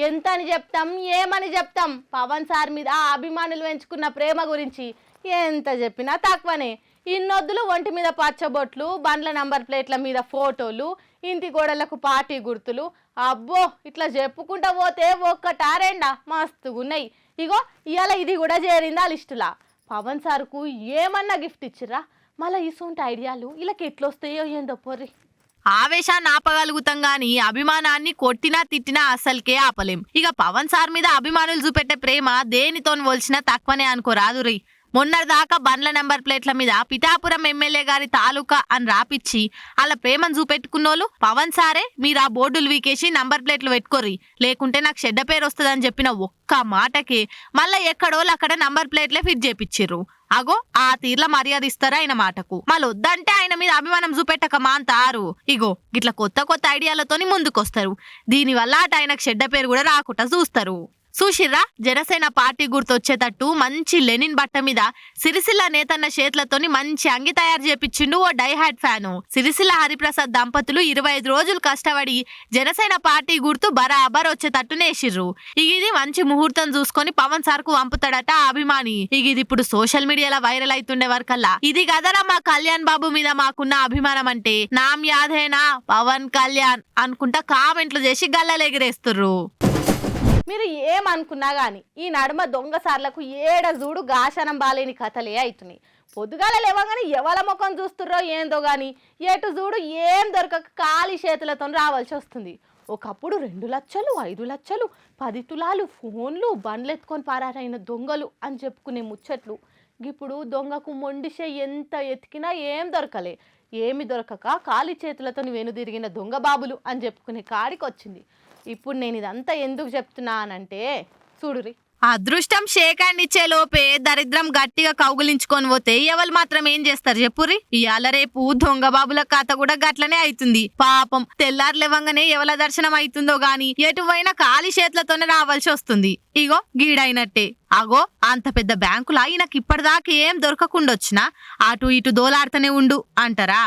ఎంత అని చెప్తాం, ఏమని చెప్తాం? పవన్ సార్ మీద ఆ అభిమానులు పెంచుకున్న ప్రేమ గురించి ఎంత చెప్పినా తక్కువనే. ఇన్నొద్దులు ఒంటి మీద పచ్చబొట్లు, బండ్ల నంబర్ ప్లేట్ల మీద ఫోటోలు, ఇంటి గోడలకు పార్టీ గుర్తులు. అబ్బో, ఇట్లా చెప్పుకుంటా పోతే ఒక్కటారెండా మస్తుగున్నాయి. ఇగో ఇవాళ ఇది కూడా చేరింది ఆ లిస్టులా. పవన్ సార్కు ఏమన్నా గిఫ్ట్ ఇచ్చిర్రా? మళ్ళీ ఇసొంటి ఐడియాలు వీళ్ళకి ఎట్లొస్తాయో ఏందో పొర్రి. ఆవేశాన్ని ఆపగలుగుతాం గాని అభిమానాన్ని కొట్టినా తిట్టినా అసలుకే ఆపలేం. ఇక పవన్ సార్ మీద అభిమానులు చూపెట్టే ప్రేమ దేనితోని పోల్చినా తక్కువనే అనుకోరాదురి. మొన్నటిదాకా బండ్ల నెంబర్ ప్లేట్ల మీద పిఠాపురం ఎమ్మెల్యే గారి తాలూకా అని రాపిచ్చి అలా ప్రేమను చూపెట్టుకున్నోళ్ళు పవన్ సారే. మీరు ఆ బోర్డులు వీకేసి నంబర్ ప్లేట్లు పెట్టుకోర్రి, లేకుంటే నాకు చెడ్డ పేరు వస్తుందని చెప్పిన ఒక్క మాటకే మళ్ళీ ఎక్కడోళ్ళు అక్కడ నంబర్ ప్లేట్లే ఫిట్ చేపిచ్చిర్రు. అగో ఆ తీర్ల మర్యాద ఇస్తారా ఆయన మాటకు? మళ్ళీ వద్దంటే ఆయన మీద అభిమానం చూపెట్టక మాంతారు. ఇగో గిట్ల కొత్త కొత్త ఐడియాలతోని ముందుకొస్తారు. దీనివల్ల అటు ఆయనకు చెడ్డ పేరు కూడా రాకుండా చూస్తారు. చూసిర్రా, జనసేన పార్టీ గుర్తొచ్చేటట్టు మంచి లెనిన్ బట్ట మీద సిరిసిల్ల నేతన్న చేతులతోని మంచి అంగి తయారు చేపించిండు ఓ డైహార్డ్ ఫ్యాను. సిరిసిల్ల హరిప్రసాద్ దంపతులు 25 రోజులు కష్టపడి జనసేన పార్టీ గుర్తు బరాబర్ వచ్చేటట్టు నేసిర్రు. ఇది మంచి ముహూర్తం చూసుకొని పవన్ సార్ కు పంపుతాడట ఆ అభిమాని. ఇది ఇప్పుడు సోషల్ మీడియాలో వైరల్ అవుతుండే వరకల్లా ఇది కదరా మా కళ్యాణ్ బాబు మీద మాకున్న అభిమానం అంటే, నామ్ యాదేనా పవన్ కళ్యాణ్ అనుకుంటా కామెంట్లు చేసి గల్లలెగిరేస్తుర్రు. మీరు ఏమనుకున్నా కానీ ఈ నడుమ దొంగసార్లకు ఏడ చూడు గాశనం బాలేని కథలే అవుతున్నాయి. పొద్దుగాల లేవగానే ఎవల ముఖం చూస్తుర్రో ఏందో కానీ ఎటు చూడు ఏం దొరకక ఖాళీ చేతులతో రావాల్సి వస్తుంది. ఒకప్పుడు 2 లక్షలు, 5 లక్షలు, 10 తులాలు ఫోన్లు, బండ్లు ఎత్తుకొని పారారైన దొంగలు అని చెప్పుకునే ముచ్చట్లు ఇప్పుడు దొంగకు మొండిసే ఎంత ఎతికినా ఏం దొరకలే. ఏమి దొరకక ఖాళీ చేతులతో వెనుదిరిగిన దొంగ బాబులు అని చెప్పుకునే కాడికి వచ్చింది. ఇప్పుడు నేను ఇదంతా ఎందుకు చెప్తున్నానంటే చూడురి, అదృష్టం షేక్ హ్యాండ్ ఇచ్చే లోపే దరిద్రం గట్టిగా కౌగులించుకొని పోతే ఎవరు మాత్రం ఏం చేస్తారు చెప్పురి? ఇవాళ రేపు దొంగ బాబుల కథ కూడా గట్లనే అవుతుంది. పాపం తెల్లారు లేవంగానే ఎవల దర్శనం అవుతుందో గాని ఎటువైనా ఖాళీ చేతులతోనే రావాల్సి వస్తుంది. ఇగో గీడైనట్టే. అగో అంత పెద్ద బ్యాంకులా ఈయనకి ఇప్పటిదాకా ఏం దొరకకుండా వచ్చినా అటు ఇటు దోలాడుతూనే ఉండు అంటారా?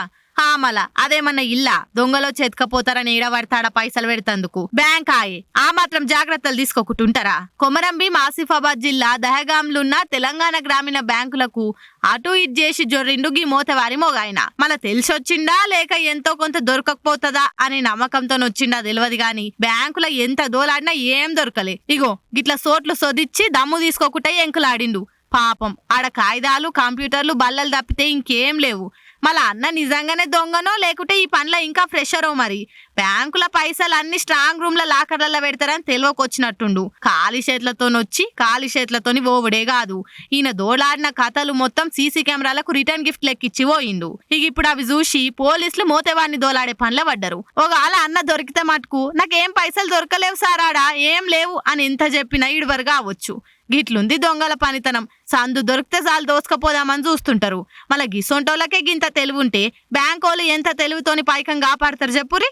మల అదేమన్నా ఇల్లా దొంగలో చేతకపోతారని ఏడబడతాడా పైసలు పెడతందుకు? బ్యాంక్ ఆయే ఆ మాత్రం జాగ్రత్తలు తీసుకోకుంటుంటారా? కొమరంభీం ఆసిఫాబాద్ జిల్లా దహగాంలున్న తెలంగాణ గ్రామీణ బ్యాంకులకు అటు ఇటు చేసి జొర్రిండు గీ మోతవారి మొగాయన. మన తెలిసొచ్చిండా లేక ఎంతో కొంత దొరకకపోతుందా అనే నమ్మకంతో వచ్చిండా తెలియదు గాని బ్యాంకులో ఎంత దోలాడినా ఏం దొరకలే. ఇగో గిట్ల సోట్లు సొదిచ్చి దమ్ము తీసుకోకుండా ఎంకులాడిండు. పాపం ఆడ కాగితాలు, కంప్యూటర్లు, బల్లలు తప్పితే ఇంకేం లేవు. మళ్ళా అన్న నిజంగానే దొంగనో లేకుంటే ఈ పనిలో ఇంకా ఫ్రెషరో మరి. బ్యాంకుల పైసలు అన్ని స్ట్రాంగ్ రూమ్ లో లాకర్లలో పెడతారని తెలియకొచ్చినట్టుండు. ఖాళీ చేతులతోనొచ్చి ఖాళీ చేతులతోని ఓవుడే కాదు, ఈయన దోలాడిన కథలు మొత్తం సీసీ కెమెరాలకు రిటర్న్ గిఫ్ట్ లెక్కిచ్చి పోయిండు. ఇప్పుడు అవి చూసి పోలీసులు మోతేవాడిని దోలాడే పనిలో పడ్డారు. ఒకవేళ అన్న దొరికితే మటుకు నాకేం పైసలు దొరకలేవు సారాడా, ఏం లేవు అని ఎంత చెప్పినా ఇడువరు కావచ్చు. గిట్లుంది దొంగల పనితనం. సందు దొరికితే చాలు దోసుకపోదామని చూస్తుంటారు. మళ్ళీ గిసొంటోళ్ళకే గింత తెలివి ఉంటే బ్యాంకోళ్ళు ఎంత తెలివితోని పైకం కాపాడతారు చెప్పురి?